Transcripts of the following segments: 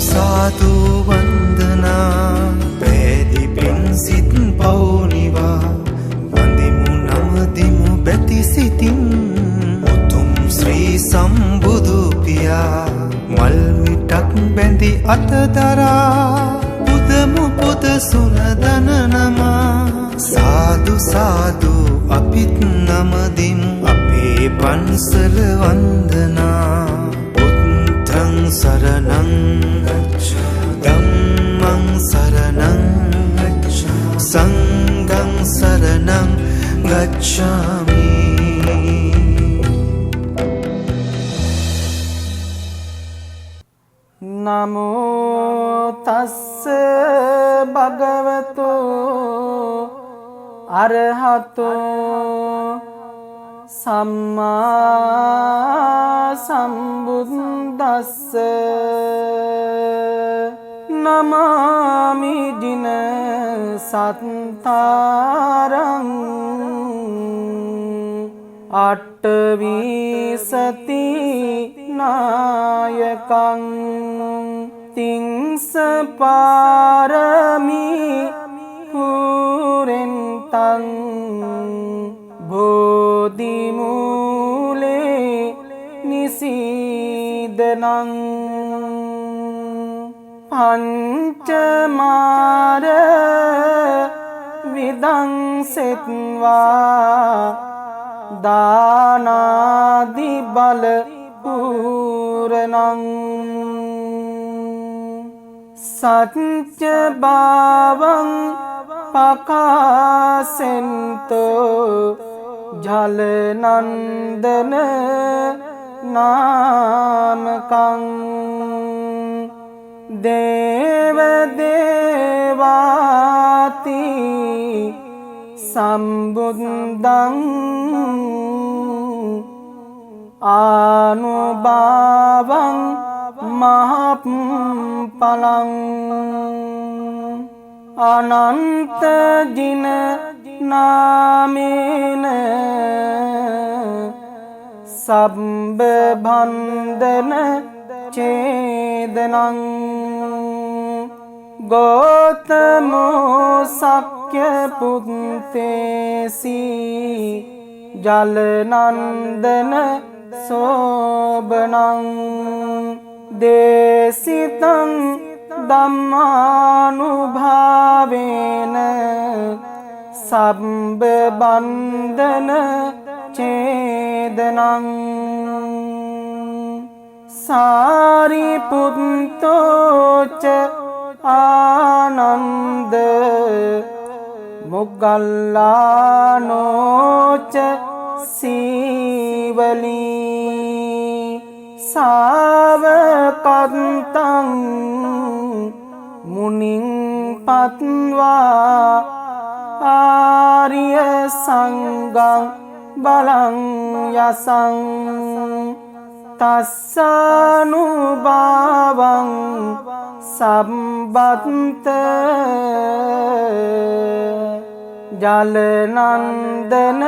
සාදු වන්දනා පැදි පින් සිත් පවුනිවා වඳිමු නමදිමු බැති සිතින් උතුම් ශ්‍රී සම්බුදු පියා මල් මිටක් බැඳි අතදරා පුදමු පුද සුනදන නමා සාදු සාදු අපිත් නමදිමු අපේ පන්සල වන්දනා බුද්ධං සරණං ධම්මං සරණං සංඝං සරණං ගච්ඡාමි. නමෝ තස්ස භගවතෝ අරහතෝ සම්මා සම්බුද්දස්ස නමාමි දින සත්තාරං අට්ඨවිසති නායකං තිංස පාරමී පුරෙන්තං බෝධි මූලේ නිසීදනං පංචමාර විදංසෙත්වා දානාදි බල පූරණං සත්‍ය භාවං පකාසෙන්තෝ ජල නන්දන නාමකං දේව දේවාති සම්බුද්ධං ආනුභාවං මහප්ඵලං අනන්ත ජින නාමේන සබ්බ බන්ධන ඡේදනං ගෝතමෝ සක්්‍ය පුත්තේසි ජල නන්දන සෝබනං දේසිතං ධම්මානුභාවේන සබ්බ බන්ධන ඡේදනං සාරිපුත්තෝච ආනන්ද මොග්ගල්ලානෝච සීවලී සාවකත්තං මුනිං පත්වා ආර්ය සංඝං බලං යසං තස්සනුභාවං සම්බත්ත ජල නන්දන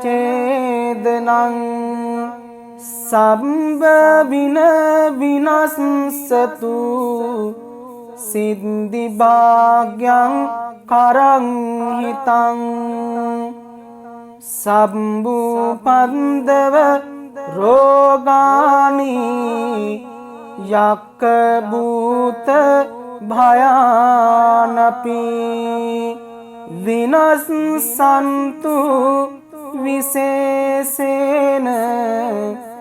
ඡේදනං සම්බ වින විනස්සතු සිද්ධි භාග්‍යං කරං හිතං සම්බුපන්දව රෝගානි යක්ක භූත භයානපි විනස්සන්තු විශේෂේන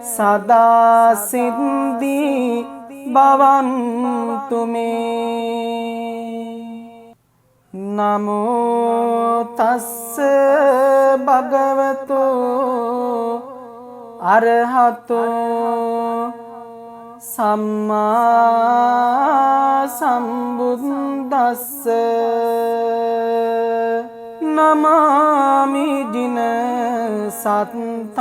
සදා සිද්ධි භවන්තු මේ. නමෝ තස්ස භගවතෝ අරහතෝ සම්මා සම්බුද්දස්ස නමාමි දින සත්තාරං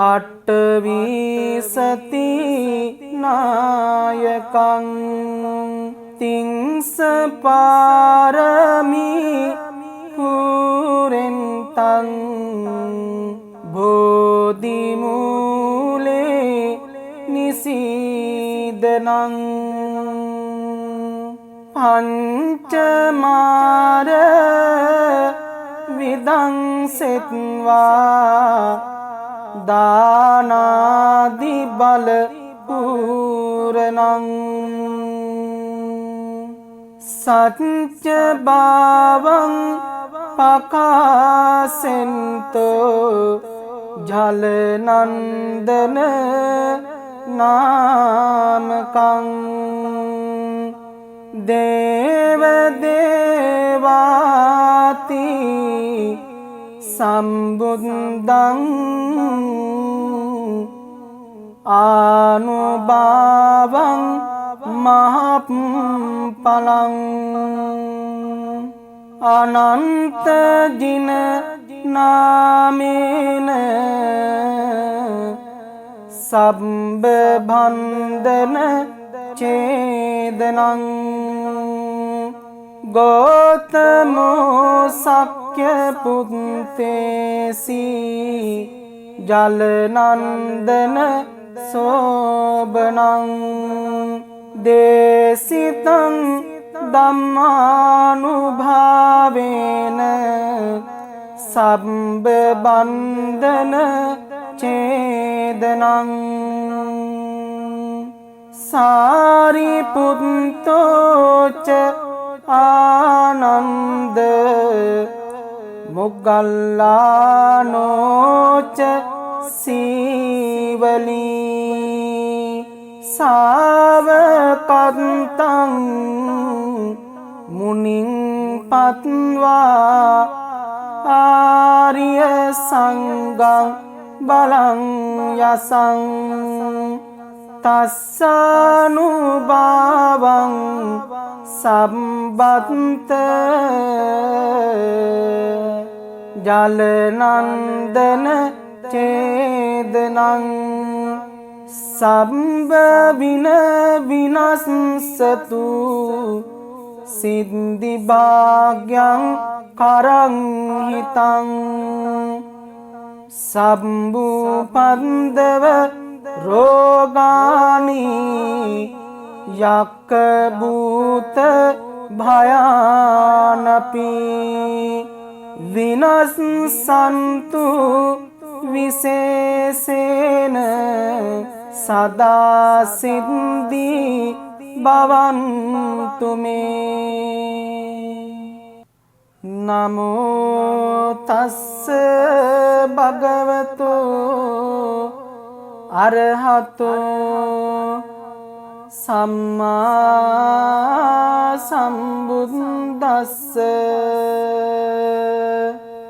අට්ඨවිසති නායකං තිංස පාරමී පුරෙන්තං බෝධි මූලේ නිසීදනං පංචමාර විදංසෙත්වා දානාදි බල පූරණං සච්ච භාවං පකාසෙන්තෝ ජල නන්දන නාමකං දේව දේවාති සම්බුද්ධං ආනුභාවං මහප්ඵලං අනන්ත ජින නාමේන සබ්බ බන්ධන ඡේදනං ගෝතමෝ සක්්‍ය පුත්තේසි ජල නන්දන සෝබනං දේසිතං ධම්මානුභාවේන සබ්බ බන්ධන ඡේදනං සාරිපුත්තෝච ආනන්ද මොග්ගල්ලානෝච සීවලී සාවකත්තං මුනිං පත්වා ආර්ය සංඝං බලං යසං තස්සනුභාවං සම්බත්ත ජල නන්දන ඡේදනං සම්බ වින විනස්සතු සිද්ධි භාග්‍යං කරං හිතං සම්බුපන්දව රෝගානි යක්ක භූත භයානපි විනස්සන්තු විශේෂේන සදා සිද්ධි භවන්තු මේ නමෝ තස්ස භගවතු අරහතෝ සම්මා සම්බුද්දස්ස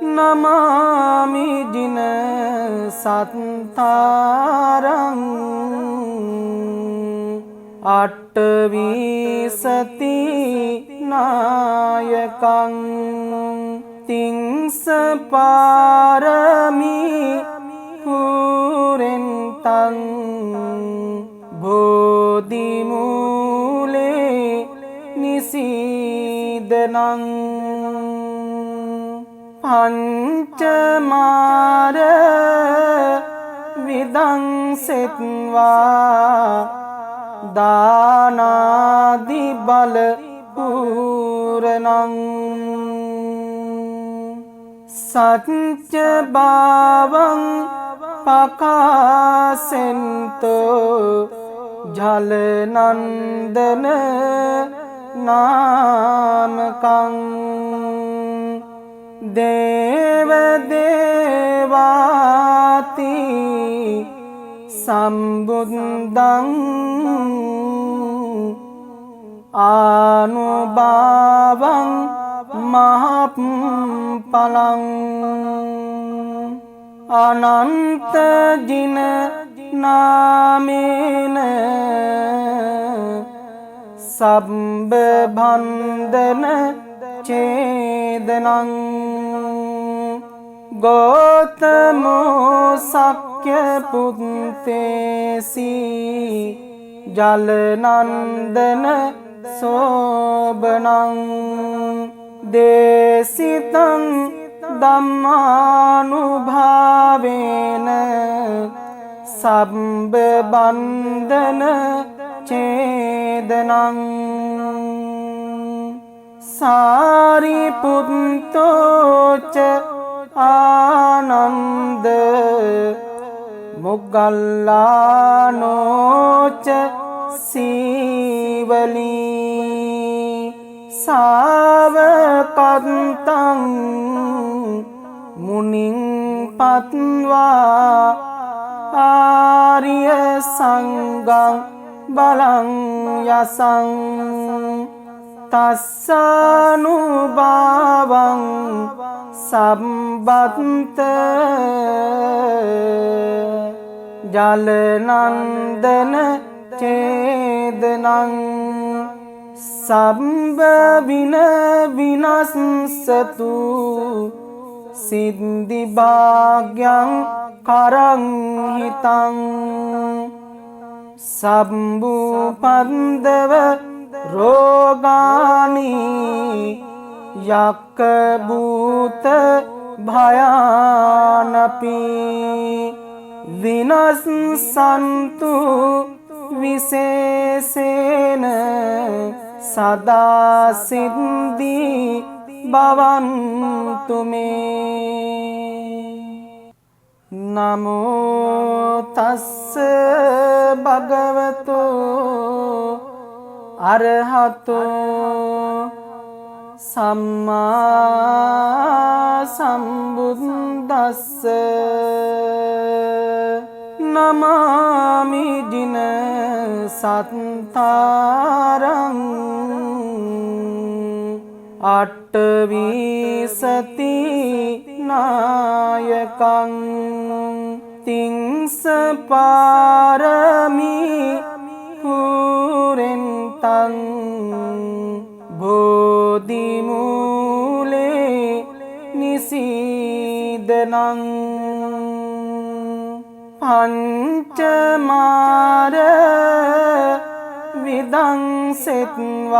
නමාමි දින සත්තාරං අට්ඨවිසති නායකං තිංස පාරමී පුරෙන්තං බෝධි මූලේ නිසීදනං පංචමාර විදංසෙත්වා දානාදි බල පූරණං සච්ච භාවං පකාසෙන්තෝ ජල නන්දන නාමකං දේව දේවාති සම්බුද්ධං ආනුභාවං මහප්ඵලං අනන්ත ජින නාමේන සබ්බ බන්ධන ඡේදනං ගෝතමෝ සක්්‍ය පුත්තේසි ජල නන්දන සෝබනං දේසිතං ධම්මානුභාවේන සබ්බ බන්ධන ඡේදනං සාරිපුත්තෝච ආනන්ද මොග්ගල්ලානෝච සීවලී සාවකත්තං මුනිං පත්වා ආර්ය සංඝං බලං යසං තස්සනුභාවං සම්බත්ත ජලනන්දන ඡේදනං සම්බ වින විනස්සතු සිද්ධි භාග්‍යං කරං හිතං සම්බුපන්දව රෝගානි යක්ක භූත භයානපි විනස්සන්තු විශේෂේන සදා සිද්ධි භවන්තු මේ නමෝ තස්ස භගවතෝ අරහතෝ සම්මා සම්බුද්දස්ස නමාමි දින සත්තාරං අට්ඨවිසති නායකං තිංස පාරමී පුරෙන්තං බෝධි මූලේ නිසීදනං පංචමාර විදංසෙත්වා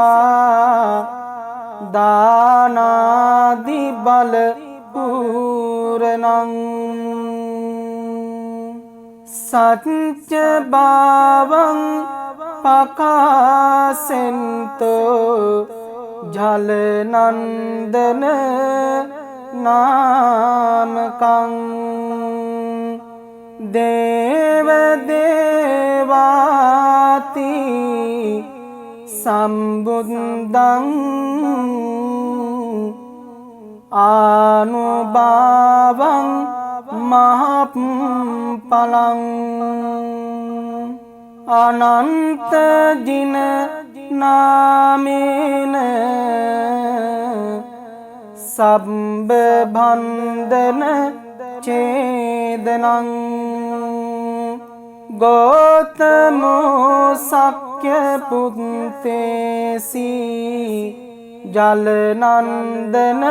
දානාදි බල පූරණං සච්ච භාවං පකාසෙන්තෝ ජලනන්දන නාමකං දේව දේවාති සම්බුද්දං ආනුභාවං මහප්ඵලං අනන්ත ජින නාමේන සබ්බ බන්ධන ඡේදනං ගෝතමෝ සක්්‍ය පුත්තේසි ජලනන්දන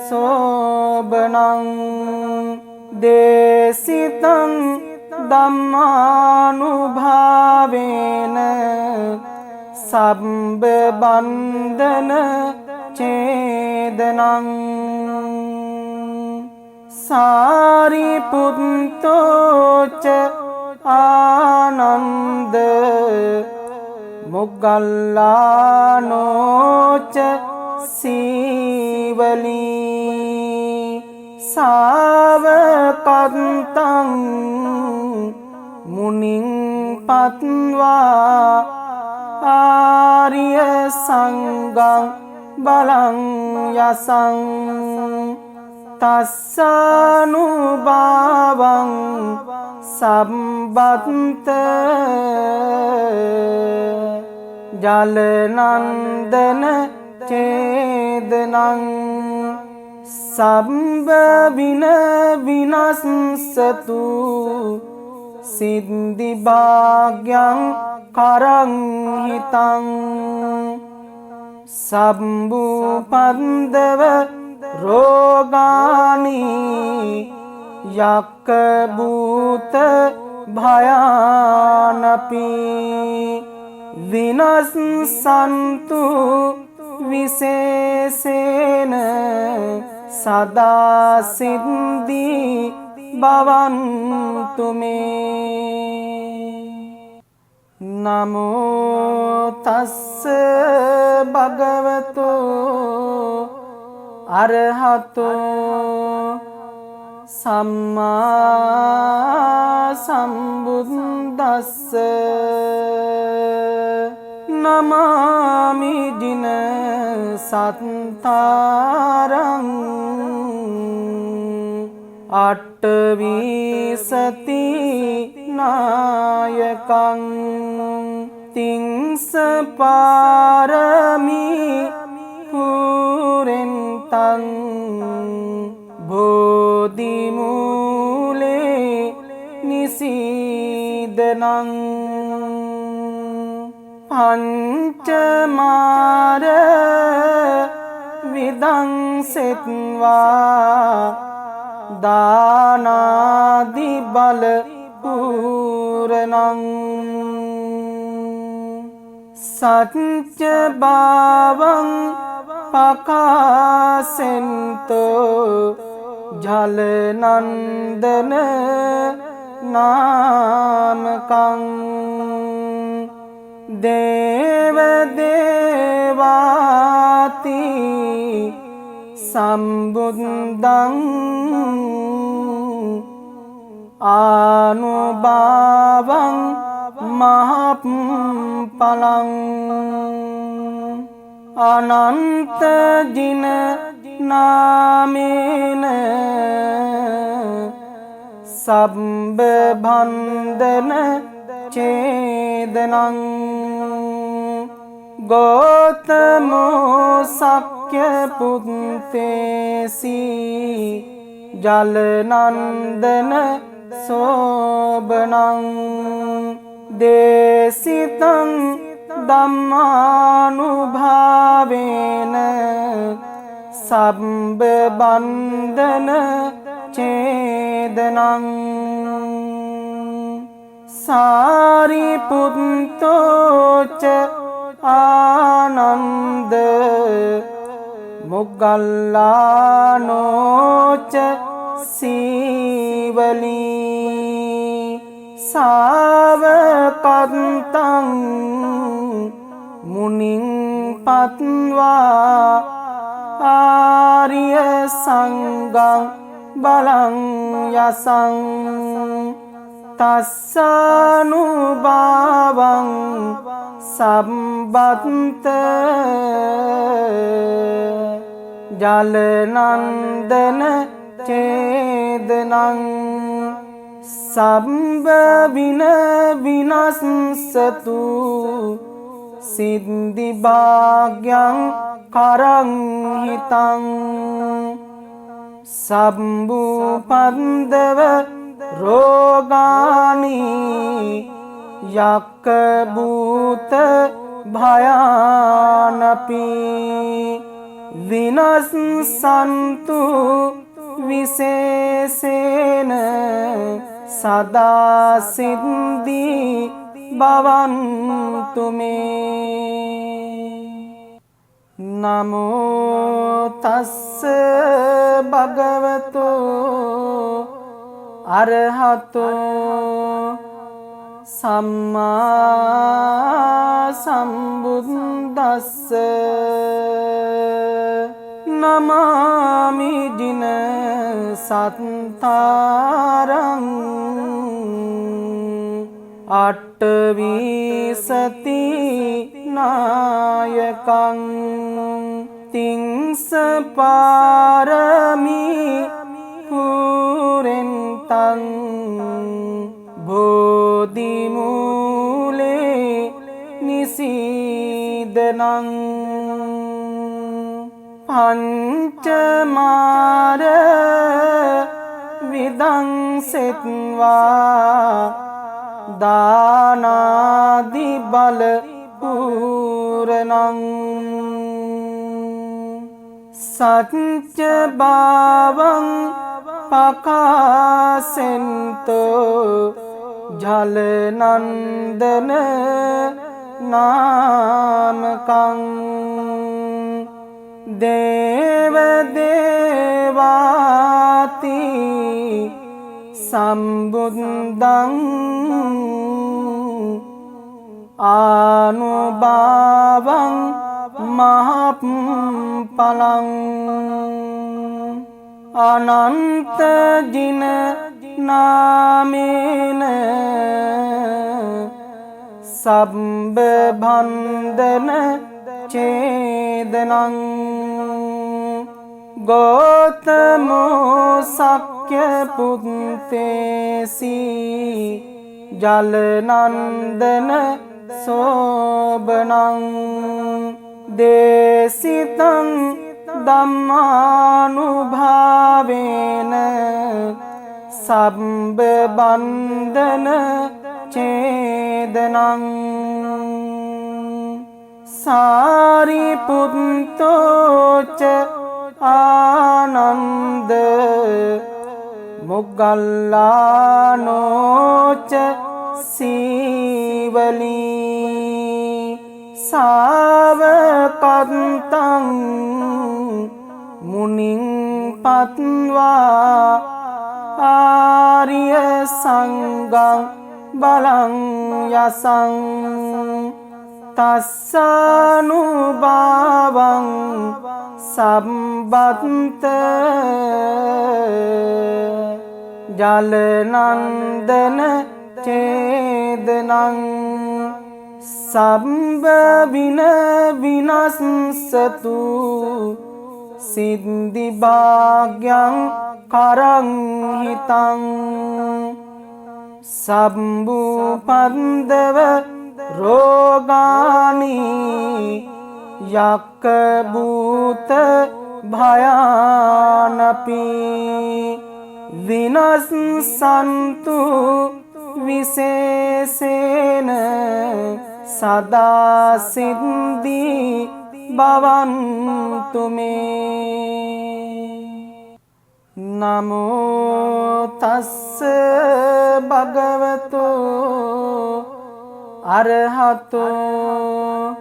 සෝබනං දේසිතං ධම්මානුභාවේන සබ්බ බන්ධන ඡේදනං සාරිපුත්තෝච ආනන්ද මොග්ගල්ලානෝච සීවලී සාවකත්තං මුනිං පත්වා ආර්ය සංඝං බලං යසං තස්සනුභාවං සම්බත්ත ජලනන්දන ඡේදනං සම්බ වින විනස්සතු සිද්ධි භාග්‍යං කරං හිතං සම්බුපන්දව රෝගානි යක්ක භූත භයානපි විනස්සන්තු විශේෂේන සදා සිද්ධි භවන්තු මේ නමෝ තස්ස භගවතු අරහතෝ සම්මා සම්බුද්දස්ස නමාමි දින සත්තාරං අට්ඨවිසති නායකං තිංස පාරමී පුරෙන්තං බෝධි මූලේ නිසීදනං පංචමාර විදංසෙත්වා දානාදි බල පූරණං සත්‍ය භාවං පකාසෙන්තෝ ජල නන්දන නාමකං දේව දේවාති සම්බුද්දං ආනුභාවං මහප්ඵලං අනන්ත ජින නාමේන සබ්බ බන්ධන ඡේදනං ගෝතමෝ සක්්‍ය පුත්තේසි ජල නන්දන සෝබනං දේසිතං ධම්මානුභාවේන සබ්බ බන්ධන ඡේදනං සාරිපුත්තෝච ආනන්ද මොග්ගල්ලානෝච සීවලී සාවකත්තං මුනිං පත්වා ආර්ය සංඝං බලං යසං තස්සනුභාවං සම්බත්ත ජල නන්දන ඡේදනං සම්බ වින විනස්සතු සිද්ධි භාග්‍යං කරං හිතං සම්බුපන්දව රෝගානි යක්ක භූත භයානපි විනස්සන්තු විශේෂේන සදා සිද්ධි භවන්තු මේ නමෝ තස්ස භගවතු අරහතෝ සම්මා සම්බුද්දස්ස නමාමි දින සත්තාරං අට්ඨවිසති නායකං තිංස පාරමී පුරෙන්තං බෝධි මූලේ නිසීදනං පංචමාර විදංසෙත්වා දානාදි බල පූරණං සත්‍ය භාවං පකාසෙන්තෝ ජල නන්දන නාමකං දේව දේවාති සම්බුද්දං ආනුභාවං මහප්ඵලං අනන්ත ජින නාමේන සබ්බ බන්ධන ඡේදනං ගෝතමෝ සක්්‍ය පුත්තේසි ජලනන්දන සෝබනං දේසිතං ධම්මානුභාවේන සබ්බ බන්ධන ඡේදනං සාරිපුත්තෝච ආනන්ද මොග්ගල්ලානෝච සීවලී සාවකත්තං මුනිං පත්වා ආර්ය සංඝං බලං යසං තස්සනුභාවං සම්බත්ත ජලනන්දන ඡේදනං සම්බ වින විනස්සතු සිද්ධි භාග්‍යං කරං හිතං සම්බුපන්දව රෝගානි යක්ක භූත භයානපි විනස්සන්තු විශේෂේන සදා සිද්ධි භවන්තු මේ නමෝ තස්ස භගවතු අරහතෝ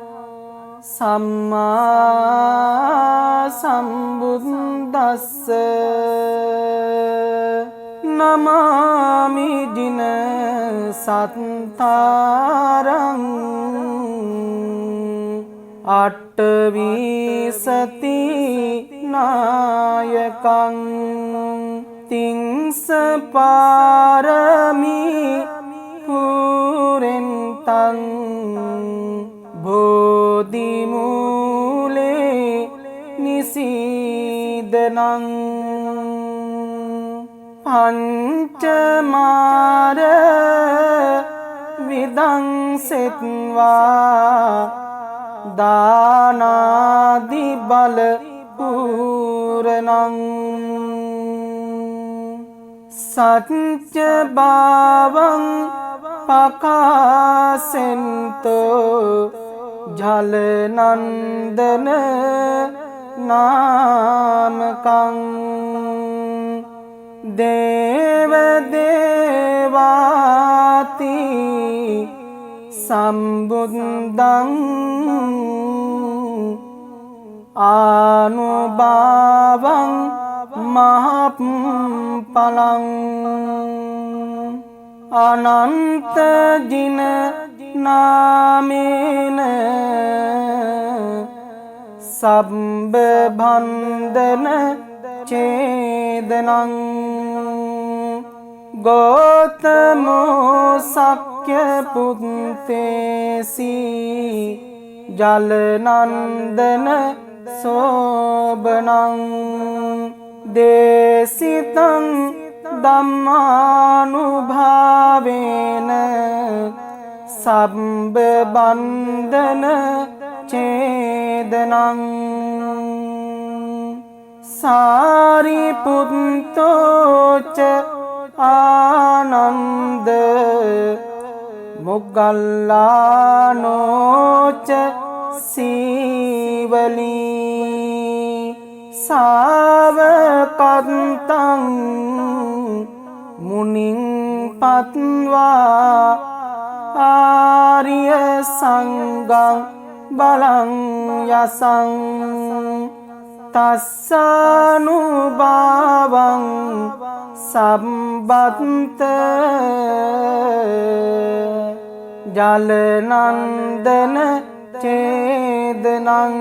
සම්මා සම්බුද්දස්ස නමාමි දින සත්තාරං අට්ඨවිසති නායකං තිංස පාරමී පුරෙන්තං බෝධි මූලේ නිසීදනං පංචමාර විදංසෙත්වා දානාදි බල පූරණං සත්‍ය භාවං පකාසෙන්තෝ ජලනන්දන නාමකං දේව දේවාති සම්බුද්ධං ආනුභාවං මහප්ඵලං අනන්ත ජින නාමේන සබ්බ බන්ධන ඡේදනං ගෝතමෝ සක්්‍ය පුත්තේසි ජලනන්දන සෝබනං දේසිතං ධම්මානුභාවේන සබ්බ බන්ධන ඡේදනං සාරිපුත්තෝච ආනන්ද මොග්ගල්ලානෝච සීවලී සාවකත්තං මුනිං පත්වා ආර්ය සංඝං බලං යසං තස්සනුභාවං සම්බත්ත ජල නන්දන චේදනං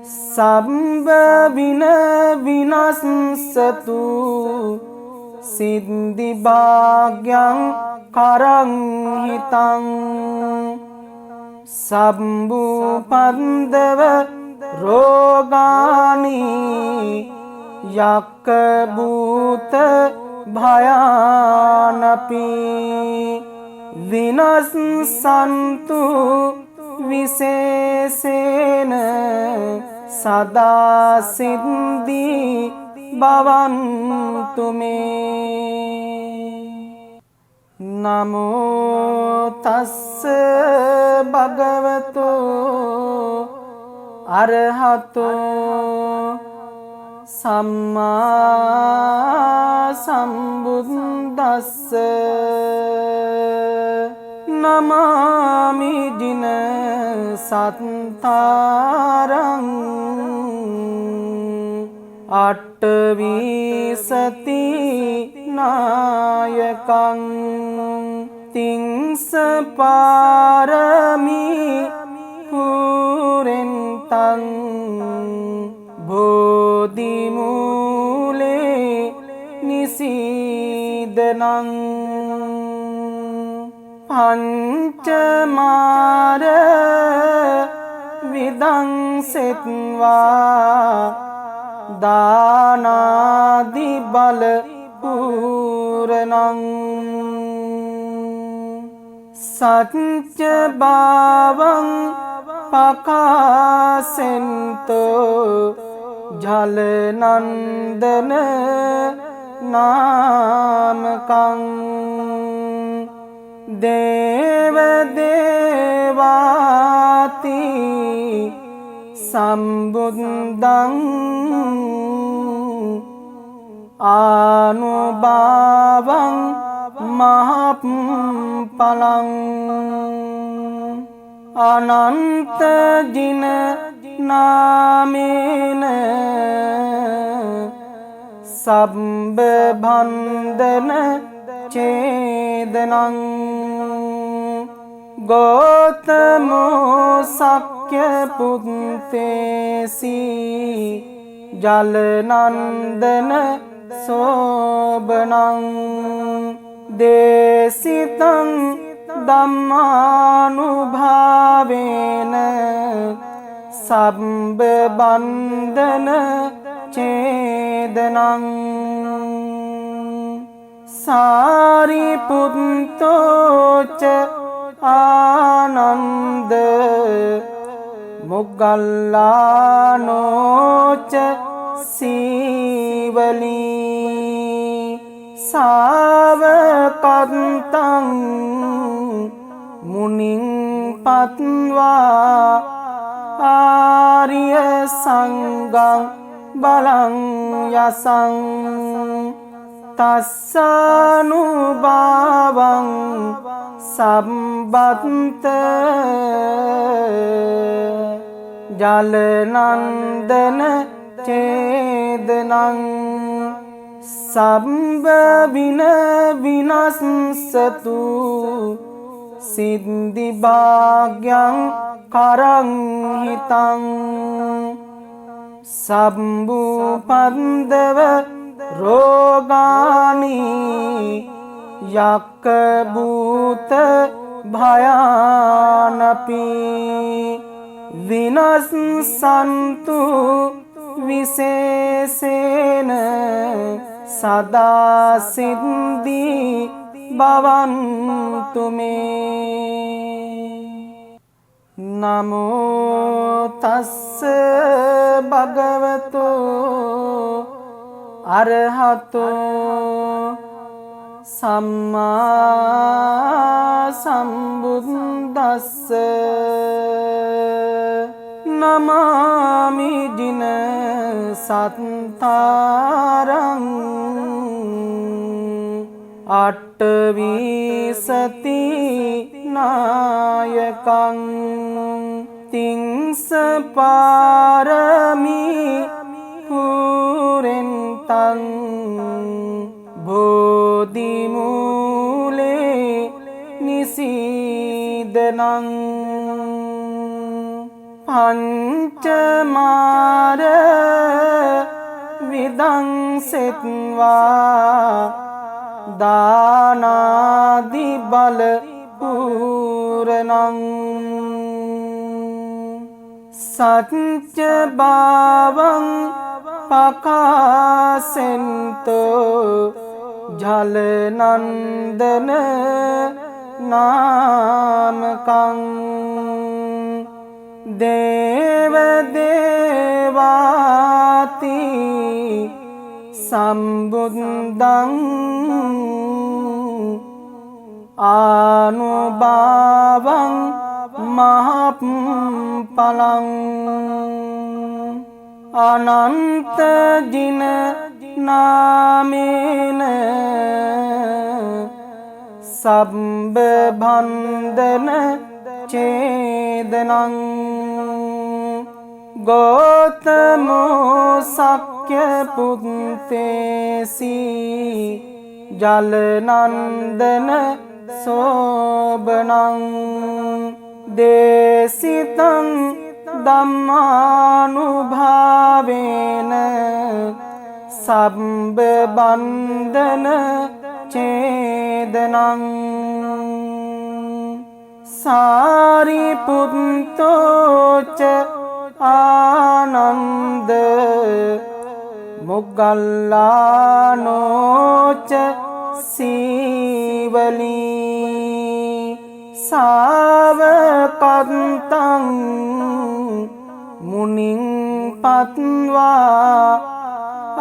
සම්බ වින විනස්සතු සිද්ධි භාග්‍යං කරං හිතං සම්බුපන්දව රෝගානි යක්ක භූත භයානපි විනස්සන්තු විශේෂේන සදා සිද්ධි භවන්තු මේ නමෝ තස්ස භගවතු අරහතෝ සම්මා සම්බුද්දස්ස නමාමි දින සත්තාරං අට්ඨවිසති නායකං තිංස පාරමී පුරෙන්තං බෝධි මූලේ නිසීදනං පංචමාර විදංසෙත්වා දානාදි බල පූරණං සත්‍ය භාවං පකාසෙන්තෝ ජල නන්දන නාමකං දේව දේවාති සම්බුද්දං ආනුභාවං මහප්ඵලං අනන්ත ජින නාමේන සම්බ බන්ධන චේදනං ගෝතමෝ සක්්‍ය පුත්තේසි ජල නන්දන සෝබනං දේසිතං ධම්මානුභාවේන සම්බ බන්ධන චේදනං සාරිපුත්තෝච ආනන්ද මොග්ගල්ලානෝච සීවලී සාවකත්තං මුනිං පත්වා ආර්ය සංඝං බලං යසං තස්සනුභාවං සම්බත්ත ජල නන්දන චේදනං සම්බ වින විනස්සතු සිද්ධි භාග්‍යං කරං හිතං සම්බුපන්දව රෝගානි යක්ක භූත භයානපි විනස්සන්තු විශේෂේන සදා සිද්ධි භවන්තු මේ නමෝ තස්ස භගවතු අරහතෝ සම්මා සම්බුද්දස්ස නමාමි දින සත්තාරං අට්ඨවිසති නායකං තිංස පාරමී පුරෙන්තං බෝධි මූලේ නිසීදනං පංචමාර විදංසෙත්වා දානාදි බල පූරණං සච්ච භාවං පකාසෙන්තෝ ජල නන්දන නාමකං දේව දේවාති සම්බුද්ධං ආනුභාවං මහප්ඵලං අනන්ත ජින නාමේන සබ්බ බන්ධන ඡේදනං ගෝතමෝ සක්්‍ය පුත්තේසි ජල නන්දන සෝබනං දේසිතං ධම්මානුභාවේන සබ්බ බන්ධන ඡේදනං සාරිපුත්තෝච ආනන්ද මොග්ගල්ලානෝච සීවලී සාවකත්තං මුනිං පත්වා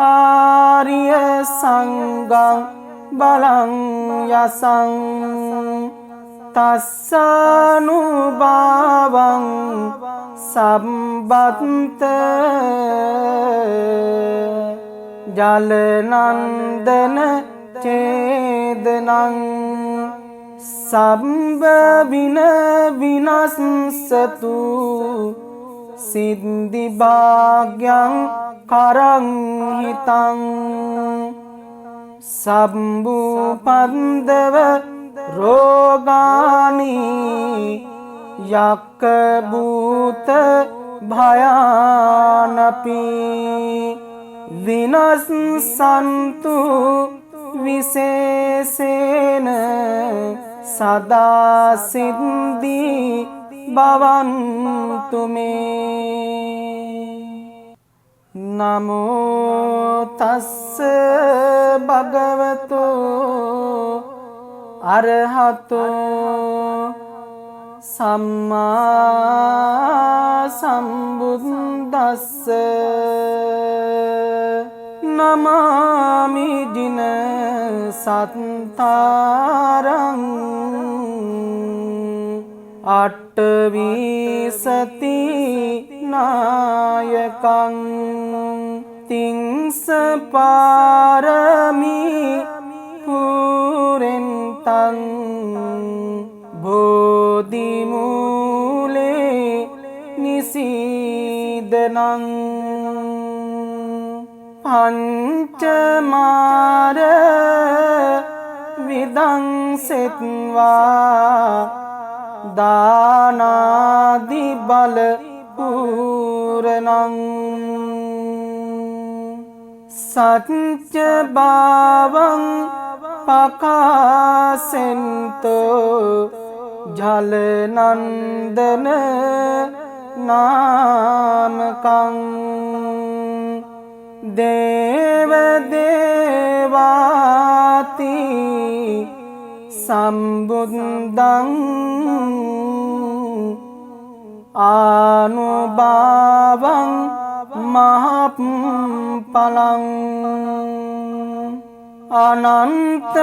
ආර්ය සංඝං බලං යසං තස්සනුභාවං සම්බත්ත ජල නන්දන ඡේදනං සම්බ වින විනස්සතු සිද්ධි භාග්‍යං කරං හිතං සම්බුපන්දව රෝගානි යක්ක භූත භයානපි විනස්සන්තු විශේෂේන සදා සිද්ධි භවන්තු මේ නමෝ තස්ස භගවතෝ අරහතෝ සම්මා සම්බුද්දස්ස නමාමි දින සත්තාරං අට්ඨවිසති නායකං තිංස පාරමී පුරෙන්තං බෝධි මූලේ නිසීදනං පංචමාර විදංසෙත්වා දානාදි බල පූරණං සච්ච භාවං පකාසෙන්තෝ ජල නන්දන නාමකං දේව දේවාති සම්බුද්ධං ආනුභාවං මහප්ඵලං අනන්ත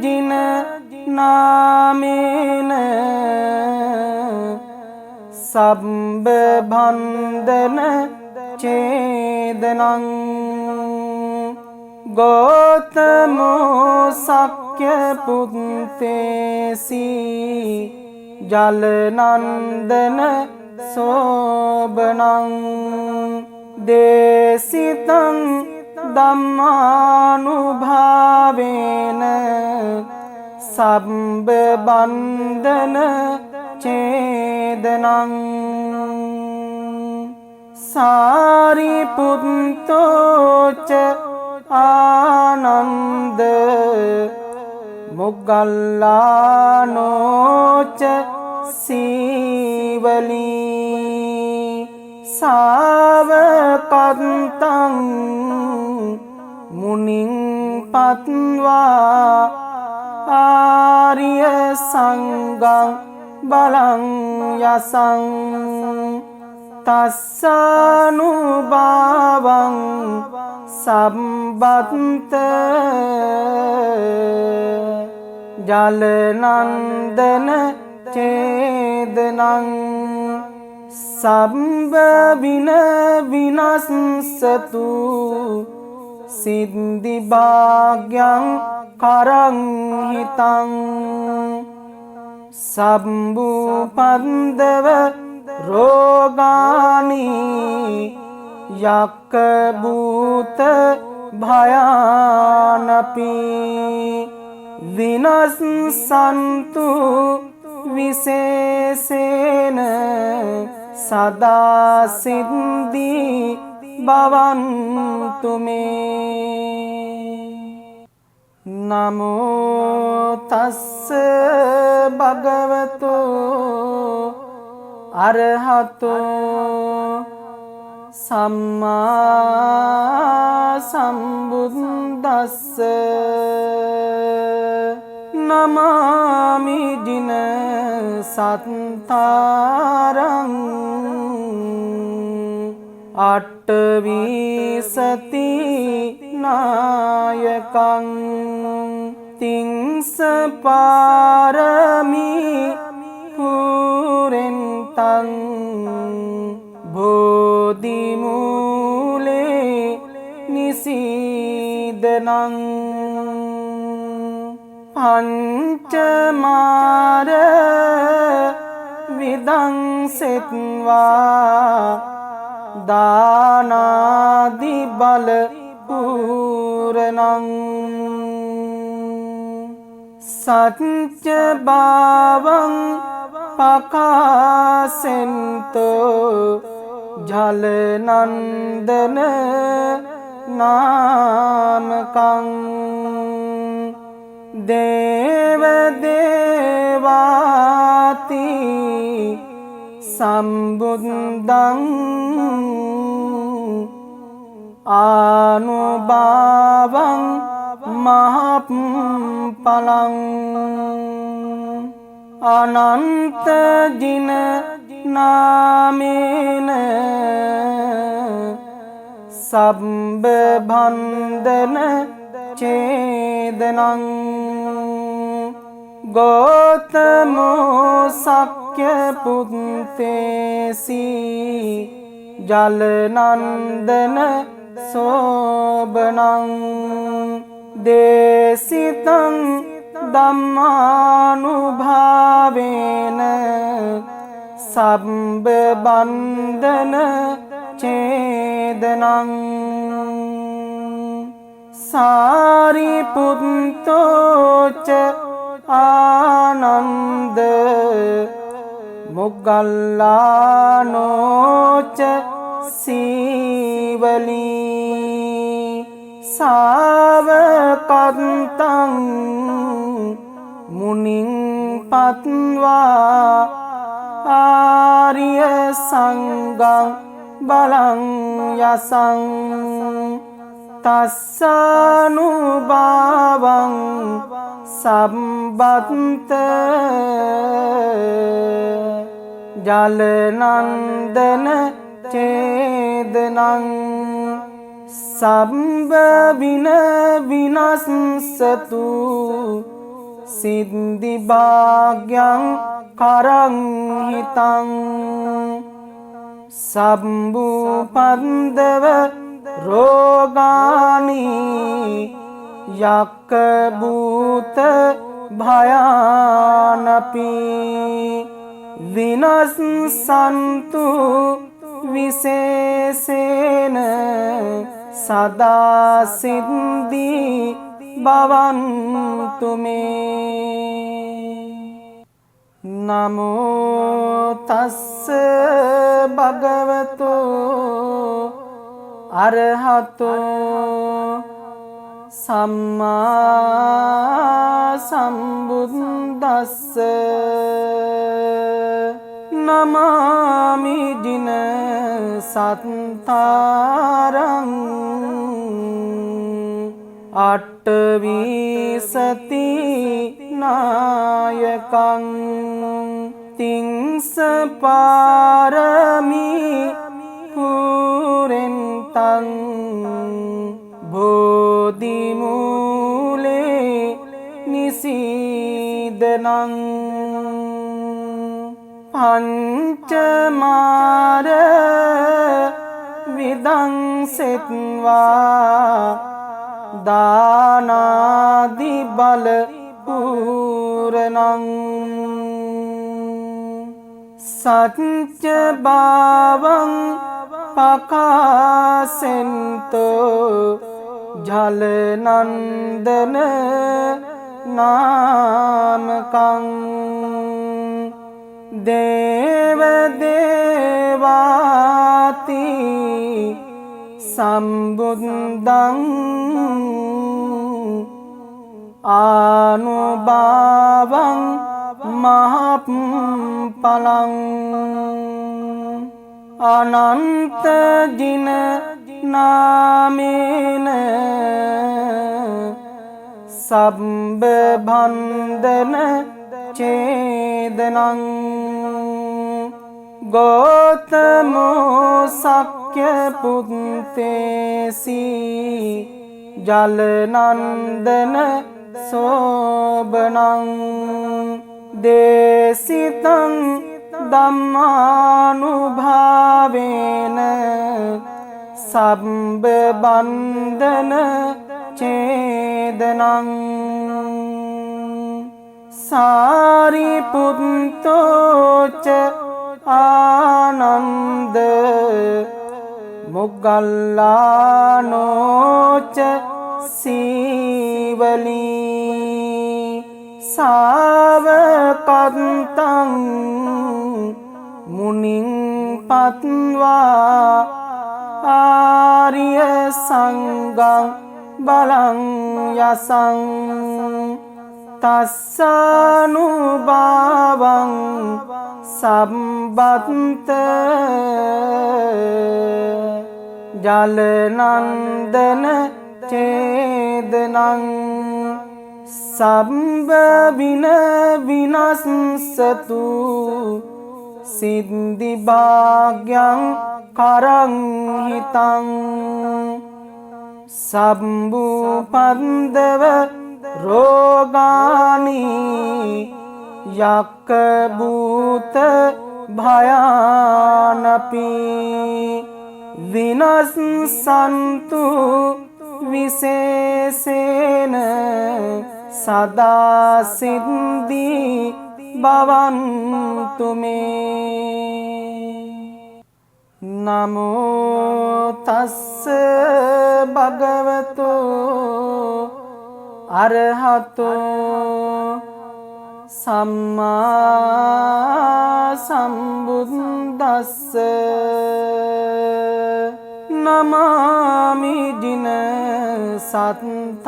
ජින නාමේන සබ්බ බන්ධන ඡේදනං ගෝතමෝ සක්්‍ය පුත්තේසි ජල නන්දන සෝබනං දේසිතං ධම්මානුභාවේන සබ්බ බන්ධන ඡේදනං සාරිපුත්තෝච ආනන්ද මොග්ගල්ලානෝච සීවලී සාවකත්තං මුනිං පත්වා ආර්ය සංඝං බලං යසං තස්සනුභාවං සම්බත්ත ජලනන්දන ඡේදනං සම්බ වින විනස්සතු සිද්ධි භාග්‍යං කරං හිතං සම්බුපන්දව රෝගානි යක්ක භූත භයානපි විනස්සන්තු විශේෂේන සදා සිද්ධි භවන්තු මේ නමෝ තස්ස භගවතු අරහතෝ සම්මා සම්බුද්දස්ස නමාමි දින සත්තාරං අට්ඨවිසති නායකං තිංස පාරමී පුරෙන්තං බෝධි මූලේ නිසීදනං පංචමාර විදංසෙත්වා දානාදි බල පූරණං සත්‍ය භාවං පකාසෙන්තෝ ජලනන්දන නාමකං දේව දේවාති සම්බුද්දං ආනුභාවං මහප්ඵලං අනන්ත ජින නාමේන සබ්බ බන්ධන ඡේදනං ගෝතමෝ සක්්‍ය පුත්තේසි ජලනන්දන සෝබනං දේසිතං ධම්මානුභාවේන සබ්බ බන්ධන ඡේදනං සාරිපුත්තෝච ආනන්ද මොග්ගල්ලානෝච සීවලී සාවකත්තං මුනිං පත්වා ආර්ය සංඝං බලං යසං තස්සනුභාවං සම්බත්ත ජලනන්දන ඡේදනං සම්බ වින විනස්සතු සිද්ධි භාග්‍යං කරං හිතං සම්බුපන්දව රෝගානි යක්ක භූත භයානපි විනස්සන්තු විශේෂේන සදා සිද්ධි භවන්තු මේ නමෝ තස්ස භගවතු අරහතෝ සම්මා සම්බුද්දස්ස නමාමි දින සත්තාරං අට්ඨවිසති නායකං තිංස පාරමී පුරෙන්තං බෝධි මූලේ නිසීදනං පංචමාර විදංසෙත්වා දානාදි බල පූරණං සච්ච භාවං පකාසෙන්තෝ ජල නන්දන නාමකං දේව දේවාති සම්බුද්දං ආනුභාවං මහප්ඵලං අනන්ත ජින නාමේන සබ්බ බන්ධන ඡේදනං ගෝතමෝ සක්්‍ය පුත්තේසි ජල නන්දන සෝබනං දේසිතං ධම්මානුභාවේන සබ්බ බන්ධන ඡේදනං සාරිපුත්තෝච ආනන්ද මොග්ගල්ලානෝච සීවලී සාවකත්තං මුනිං පත්වා ආර්ය සංඝං බලං යසං තස්සනුභාවං සම්බත්ත ජල නන්දන ඡේදනං සම්බ වින විනස්සතු සිද්ධි භාග්‍යං කරං හිතං සම්බුපන්දව රෝගානි යක්ක භූත භයානපි විනස්සන්තු විශේෂේන සදා සිද්ධි භවන්තු මේ නමෝ තස්ස භගවතු අරහතෝ සම්මා සම්බුද්දස්ස නමාමි දින සත්තාරං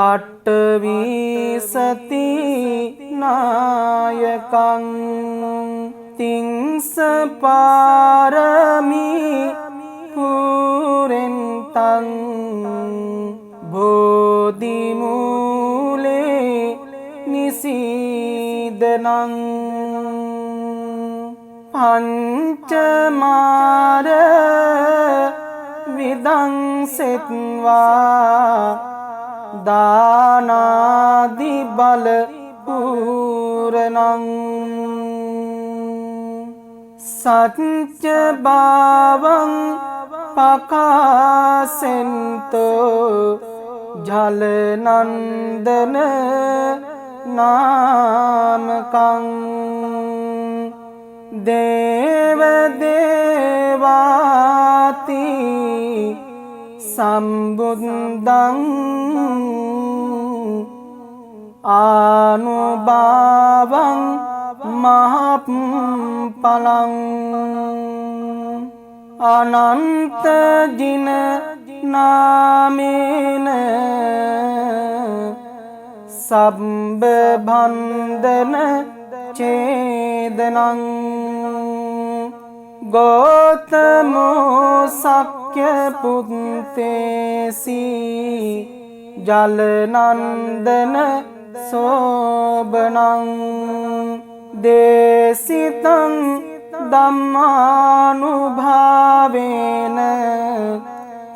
අට්ඨවිසති නායකං තිංස පාරමී පුරෙන්තං බෝධි මූලේ නිසීදනං පංචමාර විදංසෙත්වා දානාදි බල පූරණං සච්ච භාවං පකාසෙන්තෝ ජල නන්දන නාමකං දේව දේවාති සම්බුද්ධං ආනුභාවං මහප්ඵලං අනන්ත ජින නාමේන සබ්බ බන්ධන ඡේදනං ගෝතමෝ සක්්‍ය පුත්තේසි ජලනන්දන සෝබනං දේසිතං ධම්මානුභාවේන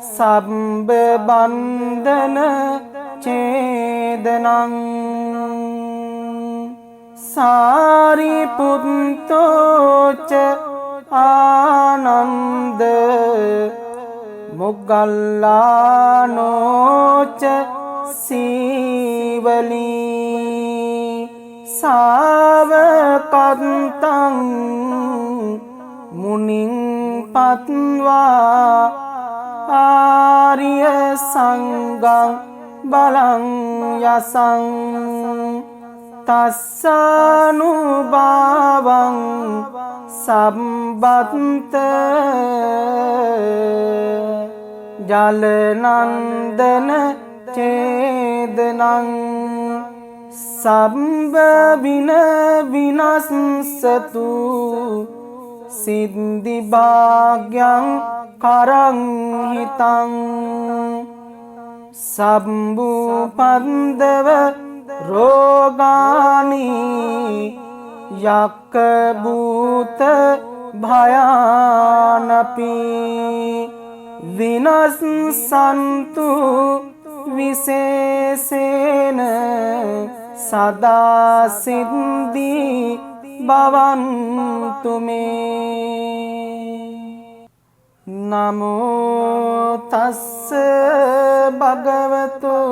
සබ්බ බන්ධන ඡේදනං සාරිපුත්තෝච ආනන්ද මොග්ගල්ලානෝච සීවලී සාවකත්තං මුනිං පත්වා ආර්ය සංඝං බලං යසං තස්සනුභාවං සම්බත්ත ජලනන්දන ඡේදනං සම්බ වින විනස්සතු සිද්ධි භාග්‍යං කරං හිතං සම්බුපන්දව රෝගානි යක්ක භූත භයානපි විනස්සන්තු විශේෂේන සදා සිද්ධි භවන්තු මේ නමෝ තස්ස භගවතෝ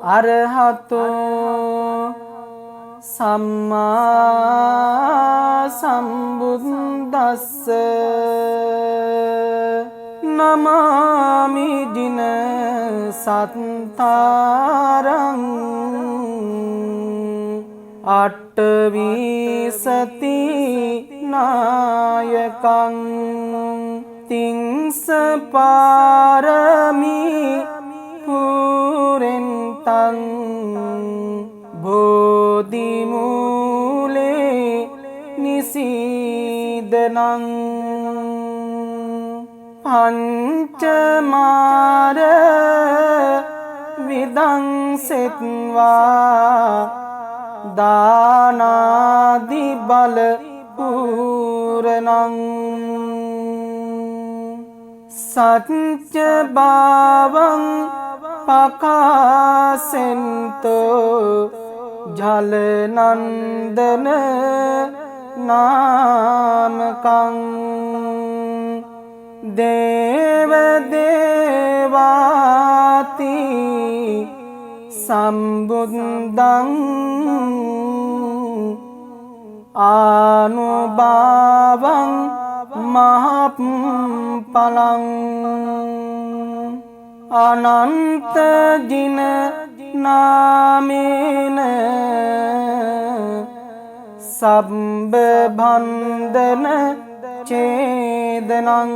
අරහතෝ සම්මා සම්බුද්දස්ස නමාමි දින සත්තාරං අට්ඨවිසති නායකං තිංස පාරමී පුරෙන්තං බෝධි මූලේ නිසීදනං පංචමාර විදංසෙත්වා දානාදි බල පූරණං සත්‍ය භාවං පකාසෙන්තෝ ජලනන්දන නාමකං දේව දේවාති සම්බුද්ධං ආනුභාවං මහප්ඵලං අනන්ත ජින නාමේන සබ්බ බන්ධන ඡේදනං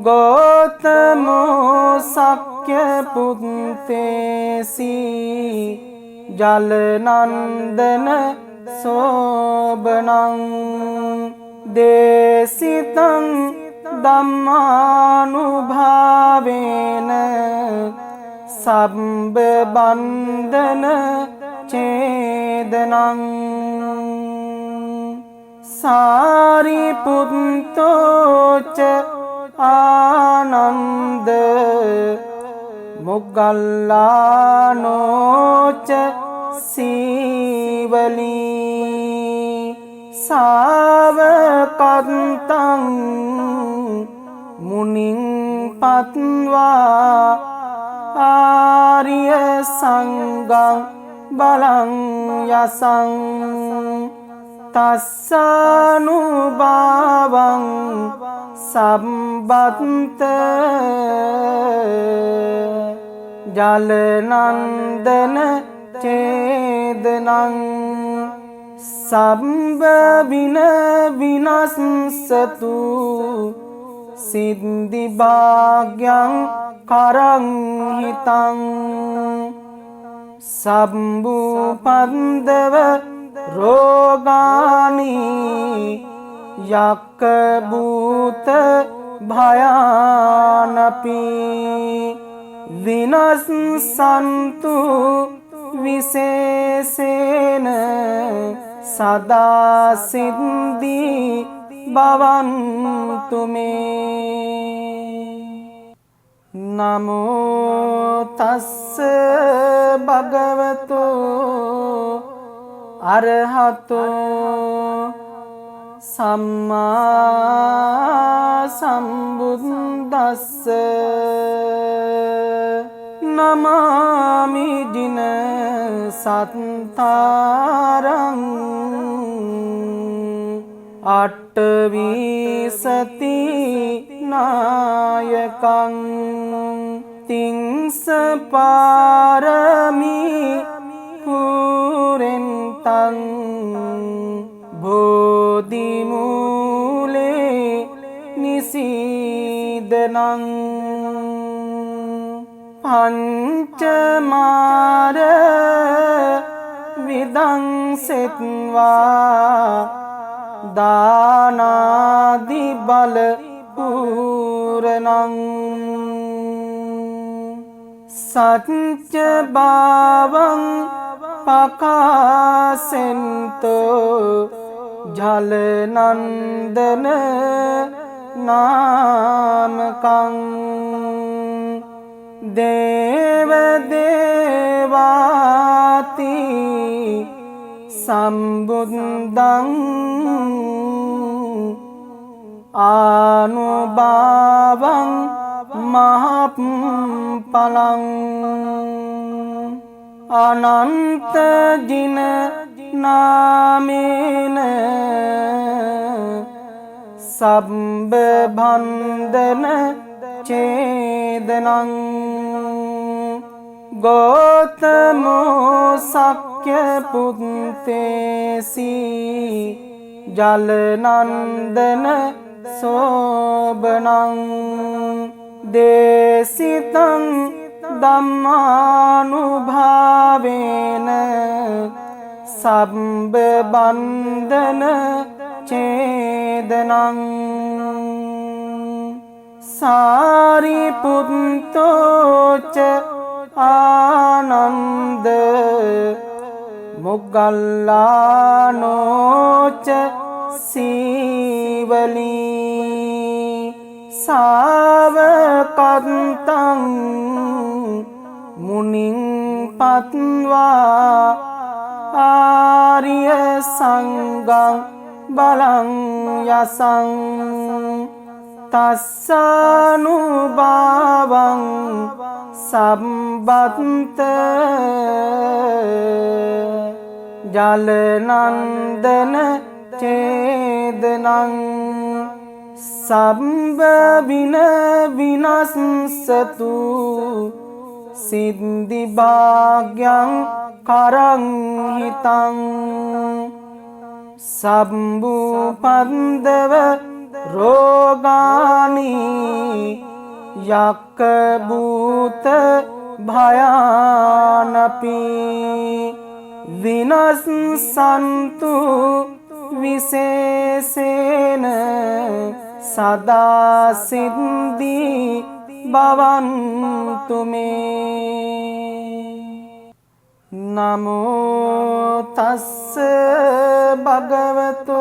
ගෝතමෝ සක්්‍ය පුත්තේසි ජලනන්දන සෝබනං දේසිතං ධම්මානුභාවේන සබ්බ බන්ධන ඡේදනං සාරිපුත්තෝච ආනන්ද මොග්ගල්ලානෝච සීවලී සාවකත්තං මුනිං පත්වා ආර්ය සංඝං බලං යසං තස්සනුභාවං සම්බත්ත ජලනන්දන චේදනං සම්බ වින විනස්සතු සිද්ධි භාග්‍යං කරං හිතං සම්බුපන්දව රෝගානි යක්ක භූත භයානපි විනස්සන්තු විශේෂේන සදා සිද්ධි භවන්තු මේ නමෝ තස්ස භගවතු අරහතෝ සම්මා සම්බුද්දස්ස නමාමි දින සත්තාරං අට්ඨවිසති නායකං තිංස පාරමී පුරෙන්තං බෝධි මූලේ නිසීදනං පංචමාර විදංසෙත්වා දානාදි බල පූරණං සච්ච භාවං පකාසෙන්තෝ ජලනන්දන නාමකං දේව දේවාති සම්බුද්දං ආනුභාවං මහප්ඵලං අනන්ත ජින නාමේන සම්බ බන්ධන චේදනං ගෝතමෝ සක්්‍ය පුත්තේසි ජලනන්දන සෝබනං දේසිතං ධම්මානුභාවේන සම්බ බන්ධන චේදනං සාරිපුත්තෝච ආනන්ද මොග්ගල්ලානෝච සීවලී සාවකත්තං මුනිං පත්වා ආර්ය සංඝං බලං යසං තස්සනුභාවං සම්බත්ත ජලනන්දන චේදනං සම්බ වින විනස්සතු සිද්ධි භාග්‍යං කරං හිතං සම්බුපන්දව රෝගානි යක්ක භූත භයානපි විනස්සන්තු විශේෂේන සදා සිද්ධි භවන්තු මේ නමෝ තස්ස භගවතු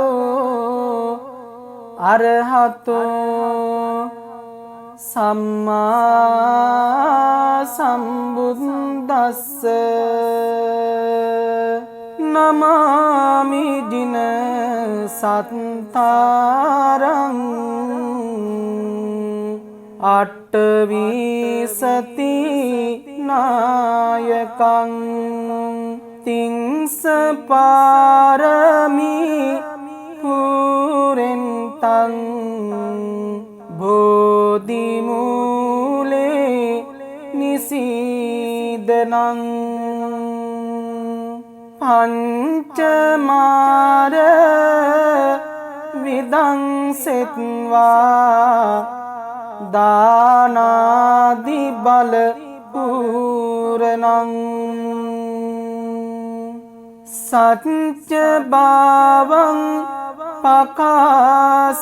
අරහතෝ සම්මා සම්බුද්දස්ස නමාමි දින සත්තාරං අට්ඨවිසති නායකං තිංස පාරමී පුරෙන්තං බෝධිමූලේ නිසීදනං පංචමාර විදංසෙත්වා දානාදි බල පූරණං සත්‍ය භාවං පකාසෙන්තෝ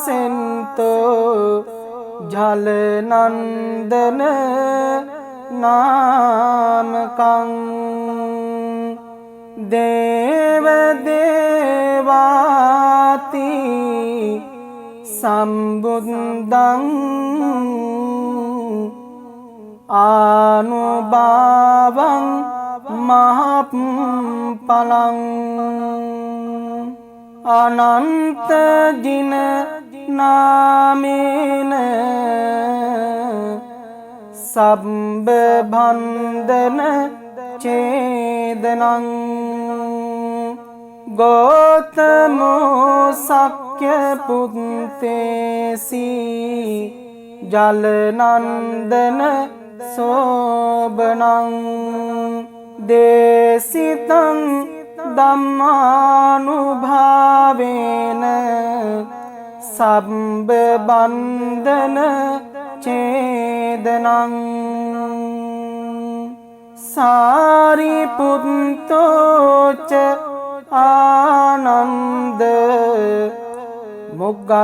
ජලනන්දන නාමකං දේව දේවාති සම්බුද්ධං ආනුභාවං මහප්ඵලං අනන්ත ජින නාමේන සබ්බ බන්ධන ඡේදනං ගෝතමෝ සක්්‍ය පුත්තේසි ජලනන්දන සෝබනං දේසිතං ධම්මානුභාවේන සබ්බ බන්ධන ඡේදනං සාරිපුත්තෝච ආනන්ද මොග්ගල්ලානෝච